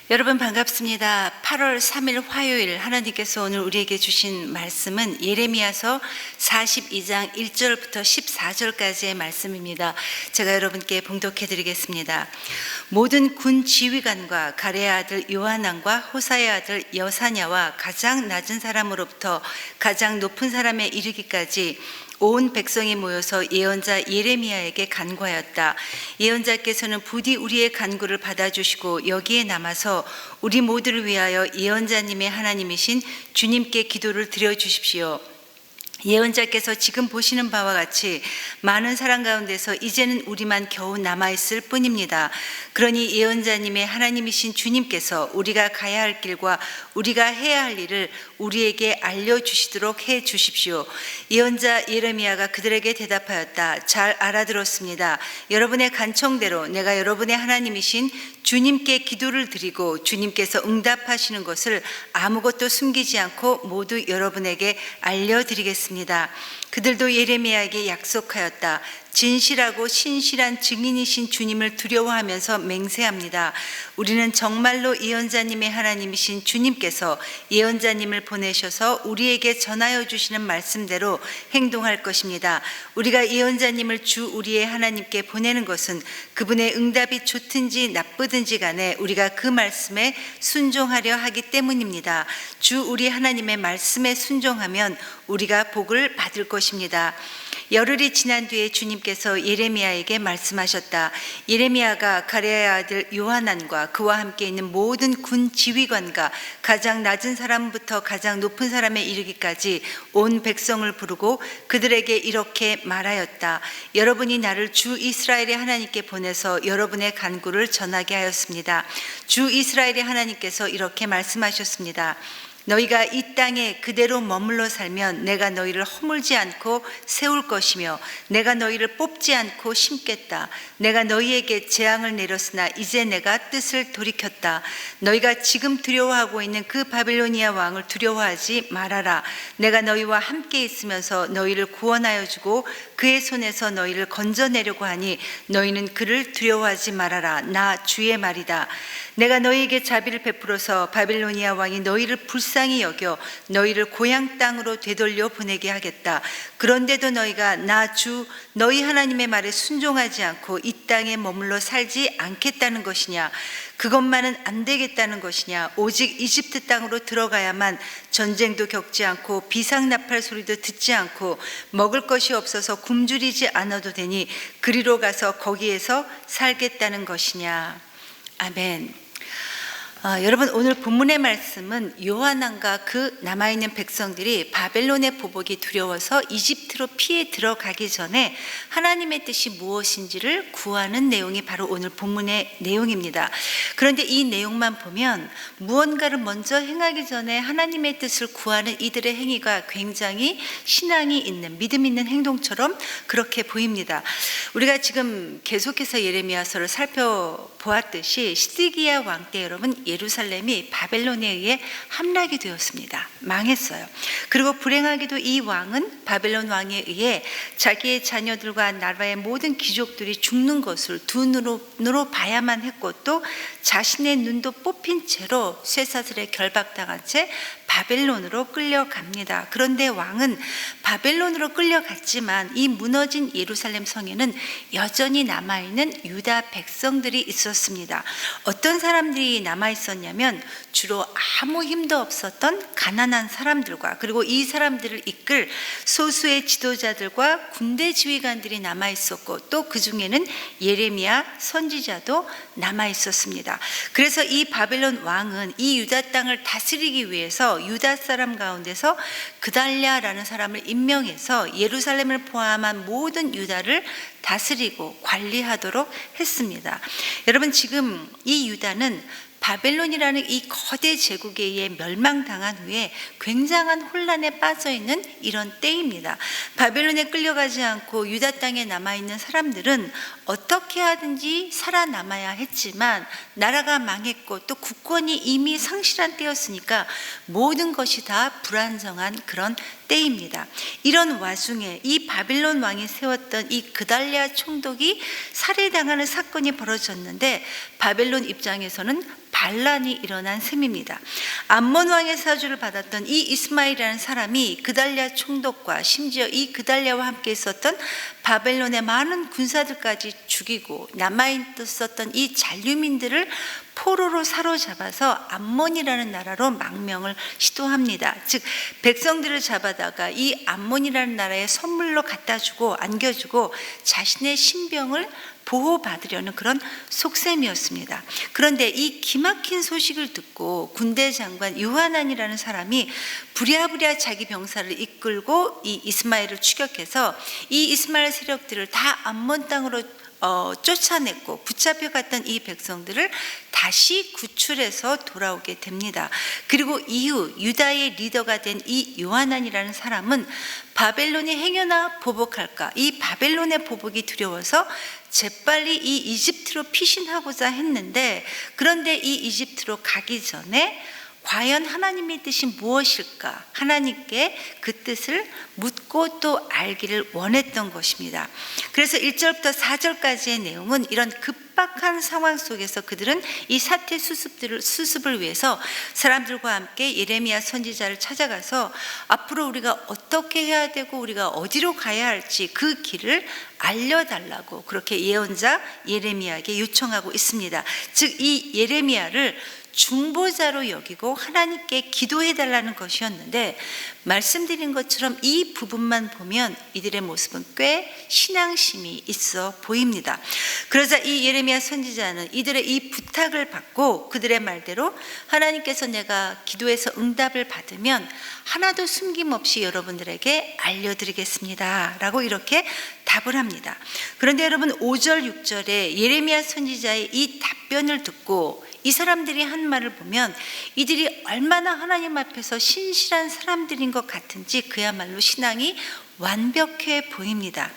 여러분 반갑습니다. 8월 3일 화요일 하나님께서 오늘 우리에게 주신 말씀은 예레미야서 42장 1절부터 14절까지의 말씀입니다. 제가 여러분께 봉독해 드리겠습니다. 모든 군 지휘관과 가레의 아들 요하난과 호사의 아들 여사냐와 가장 낮은 사람으로부터 가장 높은 사람에 이르기까지 온 백성이 모여서 예언자 예레미야에게 간구하였다. 예언자께서는 부디 우리의 간구를 받아주시고 여기에 남아서 우리 모두를 위하여 예언자님의 하나님이신 주님께 기도를 드려주십시오. 예언자께서 지금 보시는 바와 같이 많은 사람 가운데서 이제는 우리만 겨우 남아있을 뿐입니다. 그러니 예언자님의 하나님이신 주님께서 우리가 가야 할 길과 우리가 해야 할 일을 우리에게 알려주시도록 해 주십시오. 예언자 예레미야가 그들에게 대답하였다. 잘 알아들었습니다. 여러분의 간청대로 내가 여러분의 하나님이신 주님께 기도를 드리고 주님께서 응답하시는 것을 아무것도 숨기지 않고 모두 여러분에게 알려드리겠습니다. 그들도 예레미야에게 약속하였다. 진실하고 신실한 증인이신 주님을 두려워하면서 맹세합니다. 우리는 정말로 예언자님의 하나님이신 주님께서 예언자님을 보내셔서 우리에게 전하여 주시는 말씀대로 행동할 것입니다. 우리가 예언자님을 주 우리의 하나님께 보내는 것은 그분의 응답이 좋든지 나쁘든지 간에 우리가 그 말씀에 순종하려 하기 때문입니다. 주 우리 하나님의 말씀에 순종하면 우리가 복을 받을 것입니다. 열흘이 지난 뒤에 주님께서 예레미야에게 말씀하셨다. 예레미야가 가레의 아들 요하난과 그와 함께 있는 모든 군 지휘관과 가장 낮은 사람부터 가장 높은 사람에 이르기까지 온 백성을 부르고 그들에게 이렇게 말하였다. 여러분이 나를 주 이스라엘의 하나님께 보내서 여러분의 간구를 전하게 하였습니다. 주 이스라엘의 하나님께서 이렇게 말씀하셨습니다. 너희가 이 땅에 그대로 머물러 살면 내가 너희를 허물지 않고 세울 것이며 내가 너희를 뽑지 않고 심겠다. 내가 너희에게 재앙을 내렸으나 이제 내가 뜻을 돌이켰다. 너희가 지금 두려워하고 있는 그 바빌로니아 왕을 두려워하지 말아라. 내가 너희와 함께 있으면서 너희를 구원하여 주고 그의 손에서 너희를 건져내려고 하니 너희는 그를 두려워하지 말아라. 나 주의 말이다. 내가 너희에게 자비를 베풀어서 바빌로니아 왕이 너희를 불쌍히 여겨 너희를 고향 땅으로 되돌려 보내게 하겠다. 그런데도 너희가 나 주 너희 하나님의 말에 순종하지 않고 이 땅에 머물러 살지 않겠다는 것이냐? 그것만은 안 되겠다는 것이냐? 오직 이집트 땅으로 들어가야만 전쟁도 겪지 않고 비상나팔 소리도 듣지 않고 먹을 것이 없어서 굶주리지 않아도 되니 그리로 가서 거기에서 살겠다는 것이냐? 아멘. 여러분, 오늘 본문의 말씀은 요하난과 그 남아있는 백성들이 바벨론의 보복이 두려워서 이집트로 피해 들어가기 전에 하나님의 뜻이 무엇인지를 구하는 내용이 바로 오늘 본문의 내용입니다. 그런데 이 내용만 보면 무언가를 먼저 행하기 전에 하나님의 뜻을 구하는 이들의 행위가 굉장히 신앙이 있는, 믿음 있는 행동처럼 그렇게 보입니다. 우리가 지금 계속해서 예레미야서를 살펴보았듯이 시드기야 왕 때 여러분 예루살렘이 바벨론에 의해 함락이 되었습니다. 망했어요. 그리고 불행하게도 이 왕은 바벨론 왕에 의해 자기의 자녀들과 나라의 모든 귀족들이 죽는 것을 두 눈으로 봐야만 했고 또 자신의 눈도 뽑힌 채로 쇠사슬에 결박당한 채 바벨론으로 끌려갑니다. 그런데 왕은 바벨론으로 끌려갔지만 이 무너진 예루살렘 성에는 여전히 남아있는 유다 백성들이 있었습니다. 어떤 사람들이 남아있었냐면 주로 아무 힘도 없었던 가난한 사람들과 그리고 이 사람들을 이끌 소수의 지도자들과 군대 지휘관들이 남아있었고 또 그 중에는 예레미야 선지자도 남아있었습니다. 그래서 이 바벨론 왕은 이 유다 땅을 다스리기 위해서 유다 사람 가운데서 그달랴라는 사람을 임명해서 예루살렘을 포함한 모든 유다를 다스리고 관리하도록 했습니다. 여러분, 지금 이 유다는 바벨론이라는 이 거대 제국에 의해 멸망당한 후에 굉장한 혼란에 빠져있는 이런 때입니다. 바벨론에 끌려가지 않고 유다 땅에 남아있는 사람들은 어떻게 하든지 살아남아야 했지만 나라가 망했고 또 국권이 이미 상실한 때였으니까 모든 것이 다 불안정한 그런 때입니다. 이런 와중에 이 바벨론 왕이 세웠던 이 그달랴 총독이 살해당하는 사건이 벌어졌는데 바벨론 입장에서는 반란이 일어난 셈입니다. 암몬 왕의 사주를 받았던 이 이스마엘이라는 사람이 그달랴 총독과 심지어 이 그달랴와 함께 있었던 바벨론의 많은 군사들까지 죽이고 남아있었던 이 잔류민들을 포로로 사로잡아서 암몬이라는 나라로 망명을 시도합니다. 즉 백성들을 잡아다가 이 암몬이라는 나라에 선물로 갖다 주고 안겨주고 자신의 신병을 보호받으려는 그런 속셈이었습니다. 그런데 이 기막힌 소식을 듣고 군대 장관 요하난이라는 사람이 부랴부랴 자기 병사를 이끌고 이 이스마엘을 추격해서 이 이스마엘 세력들을 다 암몬 땅으로 쫓아냈고 붙잡혀갔던 이 백성들을 다시 구출해서 돌아오게 됩니다. 그리고 이후 유다의 리더가 된 이 요하난이라는 사람은 바벨론이 행여나 보복할까, 이 바벨론의 보복이 두려워서 재빨리 이 이집트로 피신하고자 했는데, 그런데 이 이집트로 가기 전에 과연 하나님의 뜻이 무엇일까? 하나님께 그 뜻을 묻고 또 알기를 원했던 것입니다. 그래서 1절부터 4절까지의 내용은 이런 급박한 상황 속에서 그들은 이 사태 수습을 위해서 사람들과 함께 예레미야 선지자를 찾아가서 앞으로 우리가 어떻게 해야 되고 우리가 어디로 가야 할지 그 길을 알려달라고 그렇게 예언자 예레미야에게 요청하고 있습니다. 즉 이 예레미야를 중보자로 여기고 하나님께 기도해달라는 것이었는데, 말씀드린 것처럼 이 부분만 보면 이들의 모습은 꽤 신앙심이 있어 보입니다. 그러자 이 예레미야 선지자는 이들의 이 부탁을 받고 그들의 말대로 하나님께서 내가 기도해서 응답을 받으면 하나도 숨김없이 여러분들에게 알려드리겠습니다 라고 이렇게 답을 합니다. 그런데 여러분 5절 6절에 예레미야 선지자의 이 답변을 듣고 이 사람들이 한 말을 보면 이들이 얼마나 하나님 앞에서 신실한 사람들인 것 같은지 그야말로 신앙이 완벽해 보입니다.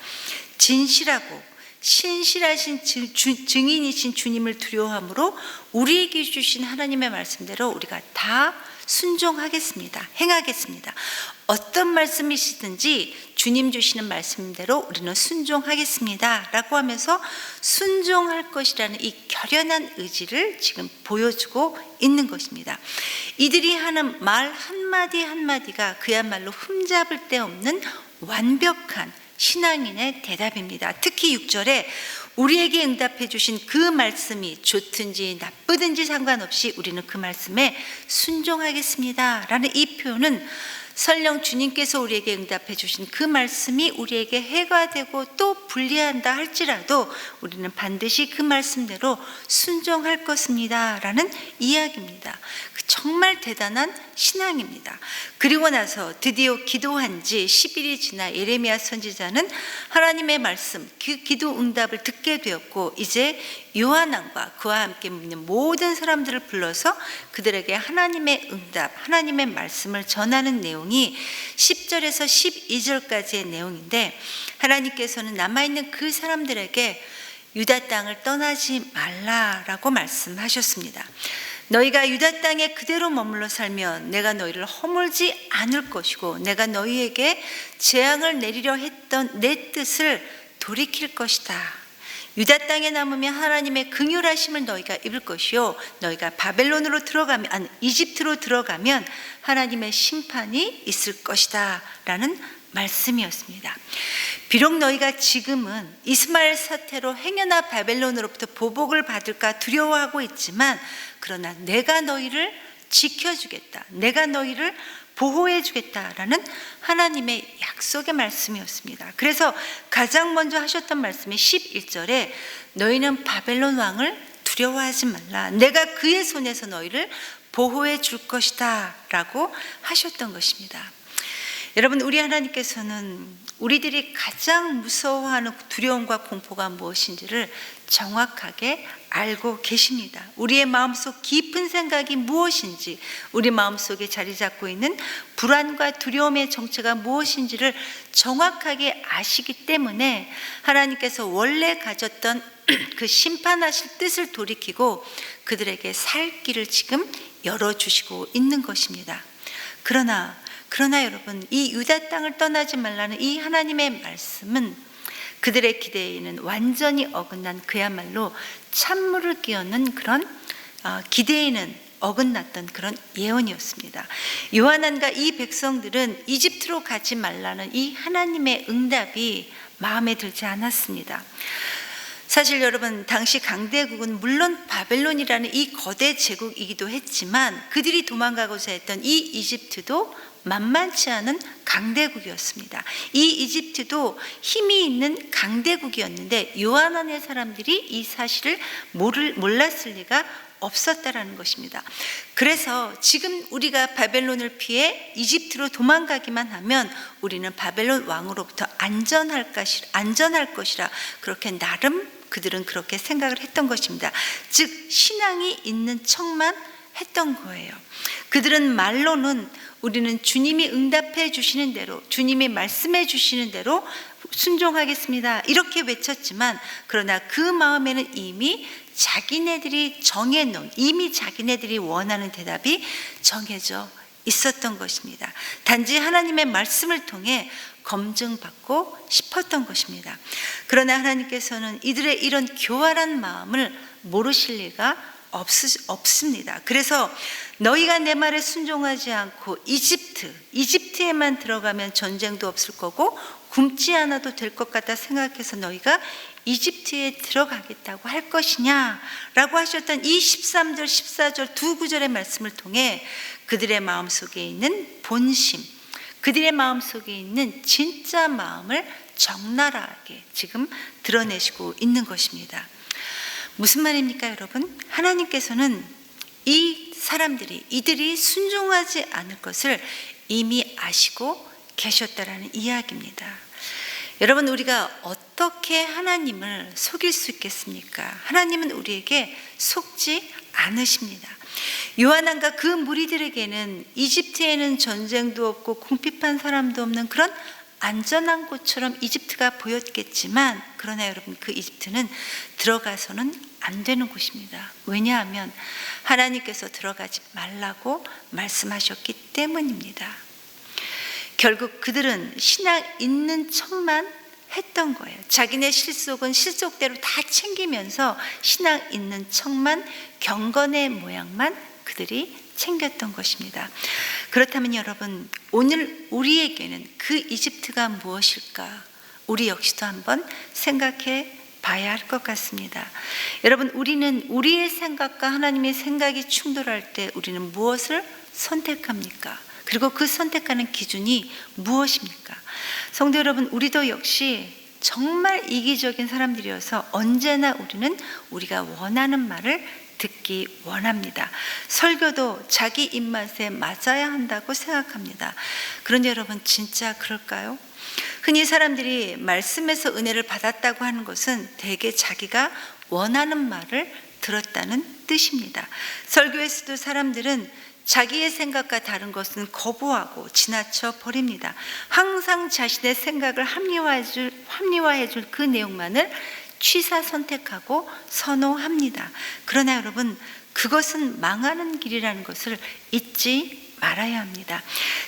진실하고 신실하신 증인이신 주님을 두려워함으로 우리에게 주신 하나님의 말씀대로 우리가 다 순종하겠습니다. 행하겠습니다. 어떤 말씀이시든지 주님 주시는 말씀대로 우리는 순종하겠습니다 라고 하면서 순종할 것이라는 이 결연한 의지를 지금 보여주고 있는 것입니다. 이들이 하는 말 한마디 한마디가 그야말로 흠잡을 데 없는 완벽한 신앙인의 대답입니다. 특히 6절에 우리에게 응답해 주신 그 말씀이 좋든지 나쁘든지 상관없이 우리는 그 말씀에 순종하겠습니다 라는 이 표현은 설령 주님께서 우리에게 응답해 주신 그 말씀이 우리에게 해가 되고 또 불리한다 할지라도 우리는 반드시 그 말씀대로 순종할 것입니다 라는 이야기입니다. 정말 대단한 신앙입니다. 그리고 나서 드디어 기도한 지 10일이 지나 예레미야 선지자는 하나님의 말씀, 그 기도 응답을 듣게 되었고 이제 요하난과 그와 함께 있는 모든 사람들을 불러서 그들에게 하나님의 응답, 하나님의 말씀을 전하는 내용이 10절에서 12절까지의 내용인데, 하나님께서는 남아있는 그 사람들에게 유다 땅을 떠나지 말라라고 말씀하셨습니다. 너희가 유다 땅에 그대로 머물러 살면 내가 너희를 허물지 않을 것이고 내가 너희에게 재앙을 내리려 했던 내 뜻을 돌이킬 것이다. 유다 땅에 남으면 하나님의 긍휼하심을 너희가 입을 것이요 너희가 바벨론으로 들어가면 이집트로 들어가면 하나님의 심판이 있을 것이다 라는 말씀이었습니다. 비록 너희가 지금은 이스마엘 사태로 행여나 바벨론으로부터 보복을 받을까 두려워하고 있지만 그러나 내가 너희를 지켜주겠다, 내가 너희를 보호해주겠다라는 하나님의 약속의 말씀이었습니다. 그래서 가장 먼저 하셨던 말씀이 11절에 너희는 바벨론 왕을 두려워하지 말라, 내가 그의 손에서 너희를 보호해 줄 것이다 라고 하셨던 것입니다. 여러분, 우리 하나님께서는 우리들이 가장 무서워하는 두려움과 공포가 무엇인지를 정확하게 알고 계십니다. 우리의 마음속 깊은 생각이 무엇인지, 우리 마음속에 자리 잡고 있는 불안과 두려움의 정체가 무엇인지를 정확하게 아시기 때문에 하나님께서 원래 가졌던 그 심판하실 뜻을 돌이키고 그들에게 살 길을 지금 열어주시고 있는 것입니다. 그러나 여러분, 이 유다 땅을 떠나지 말라는 이 하나님의 말씀은 그들의 기대에는 완전히 어긋난 그야말로 찬물을 끼얹는 그런 기대에는 어긋났던 그런 예언이었습니다. 요한안과 이 백성들은 이집트로 가지 말라는 이 하나님의 응답이 마음에 들지 않았습니다. 사실 여러분, 당시 강대국은 물론 바벨론이라는 이 거대 제국이기도 했지만 그들이 도망가고자 했던 이 이집트도 만만치 않은 강대국이었습니다. 이 이집트도 힘이 있는 강대국이었는데 요한안의 사람들이 이 사실을 몰랐을 리가 없었다라는 것입니다. 그래서 지금 우리가 바벨론을 피해 이집트로 도망가기만 하면 우리는 바벨론 왕으로부터 안전할 것이라 그렇게 나름 그들은 그렇게 생각을 했던 것입니다. 즉 신앙이 있는 척만 했던 거예요. 그들은 말로는 우리는 주님이 응답해 주시는 대로, 주님이 말씀해 주시는 대로 순종하겠습니다 이렇게 외쳤지만, 그러나 그 마음에는 이미 자기네들이 정해놓은, 이미 자기네들이 원하는 대답이 정해져 있었던 것입니다. 단지 하나님의 말씀을 통해 검증받고 싶었던 것입니다. 그러나 하나님께서는 이들의 이런 교활한 마음을 모르실 리가 없습니다. 그래서 너희가 내 말에 순종하지 않고 이집트에만 들어가면 전쟁도 없을 거고 굶지 않아도 될 것 같다 생각해서 너희가 이집트에 들어가겠다고 할 것이냐 라고 하셨던 이 13절 14절 두 구절의 말씀을 통해 그들의 마음속에 있는 본심, 그들의 마음속에 있는 진짜 마음을 적나라하게 지금 드러내시고 있는 것입니다. 무슨 말입니까 여러분? 하나님께서는 이 사람들이, 이들이 순종하지 않을 것을 이미 아시고 계셨다라는 이야기입니다. 여러분, 우리가 어떻게 하나님을 속일 수 있겠습니까? 하나님은 우리에게 속지 않으십니다. 요한안과 그 무리들에게는 이집트에는 전쟁도 없고 궁핍한 사람도 없는 그런 안전한 곳처럼 이집트가 보였겠지만, 그러나 여러분, 그 이집트는 들어가서는 안 되는 곳입니다. 왜냐하면 하나님께서 들어가지 말라고 말씀하셨기 때문입니다. 결국 그들은 신앙 있는 척만 했던 거예요. 자기네 실속은 실속대로 다 챙기면서 신앙 있는 척만, 경건의 모양만 그들이 챙겼던 것입니다. 그렇다면 여러분, 오늘 우리에게는 그 이집트가 무엇일까? 우리 역시도 한번 생각해 봐야 할 것 같습니다. 여러분, 우리는 우리의 생각과 하나님의 생각이 충돌할 때 우리는 무엇을 선택합니까? 그리고 그 선택하는 기준이 무엇입니까? 성도 여러분, 우리도 역시 정말 이기적인 사람들이어서 언제나 우리는 우리가 원하는 말을 듣기 원합니다. 설교도 자기 입맛에 맞아야 한다고 생각합니다. 그런데 여러분, 진짜 그럴까요? 흔히 사람들이 말씀에서 은혜를 받았다고 하는 것은 대개 자기가 원하는 말을 들었다는 뜻입니다. 설교에서도 사람들은 자기의 생각과 다른 것은 거부하고 지나쳐 버립니다. 항상 자신의 생각을 합리화해 줄 그 내용만을 취사 선택하고 선호합니다. 그러나 여러분, 그것은 망하는 길이라는 것을 잊지 말아야 합니다.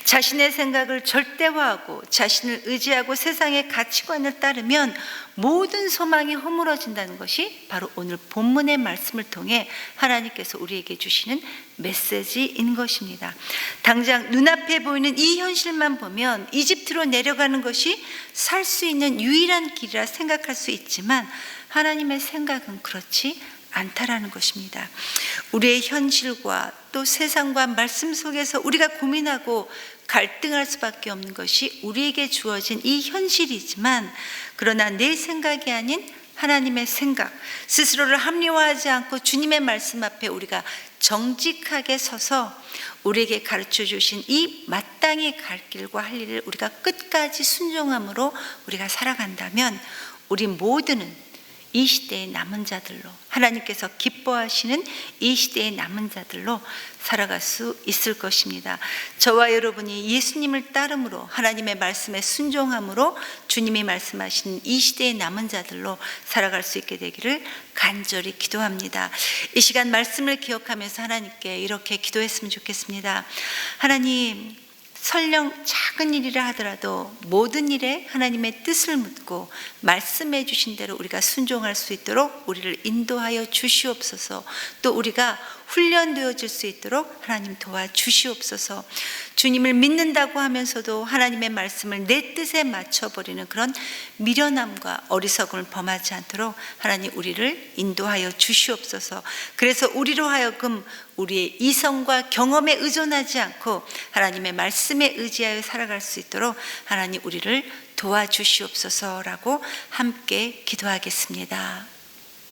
자신의 생각을 절대화하고 자신을 의지하고 세상의 가치관을 따르면 모든 소망이 허물어진다는 것이 바로 오늘 본문의 말씀을 통해 하나님께서 우리에게 주시는 메시지인 것입니다. 당장 눈앞에 보이는 이 현실만 보면 이집트로 내려가는 것이 살 수 있는 유일한 길이라 생각할 수 있지만 하나님의 생각은 그렇지 않다라는 것입니다. 우리의 현실과 또 세상과 말씀 속에서 우리가 고민하고 갈등할 수밖에 없는 것이 우리에게 주어진 이 현실이지만, 그러나 내 생각이 아닌 하나님의 생각, 스스로를 합리화하지 않고 주님의 말씀 앞에 우리가 정직하게 서서 우리에게 가르쳐 주신 이 마땅히 갈 길과 할 일을 우리가 끝까지 순종함으로 우리가 살아간다면 우리 모두는 이 시대의 남은 자들로, 하나님께서 기뻐하시는 이 시대의 남은 자들로 살아갈 수 있을 것입니다. 저와 여러분이 예수님을 따름으로, 하나님의 말씀에 순종함으로 주님이 말씀하신 이 시대의 남은 자들로 살아갈 수 있게 되기를 간절히 기도합니다. 이 시간 말씀을 기억하면서 하나님께 이렇게 기도했으면 좋겠습니다. 하나님, 설령 작은 일이라 하더라도 모든 일에 하나님의 뜻을 묻고 말씀해 주신 대로 우리가 순종할 수 있도록 우리를 인도하여 주시옵소서. 또 우리가 훈련되어질 수 있도록 하나님 도와주시옵소서. 주님을 믿는다고 하면서도 하나님의 말씀을 내 뜻에 맞춰버리는 그런 미련함과 어리석음을 범하지 않도록 하나님 우리를 인도하여 주시옵소서. 그래서 우리로 하여금 우리의 이성과 경험에 의존하지 않고 하나님의 말씀에 의지하여 살아갈 수 있도록 하나님 우리를 도와주시옵소서라고 함께 기도하겠습니다.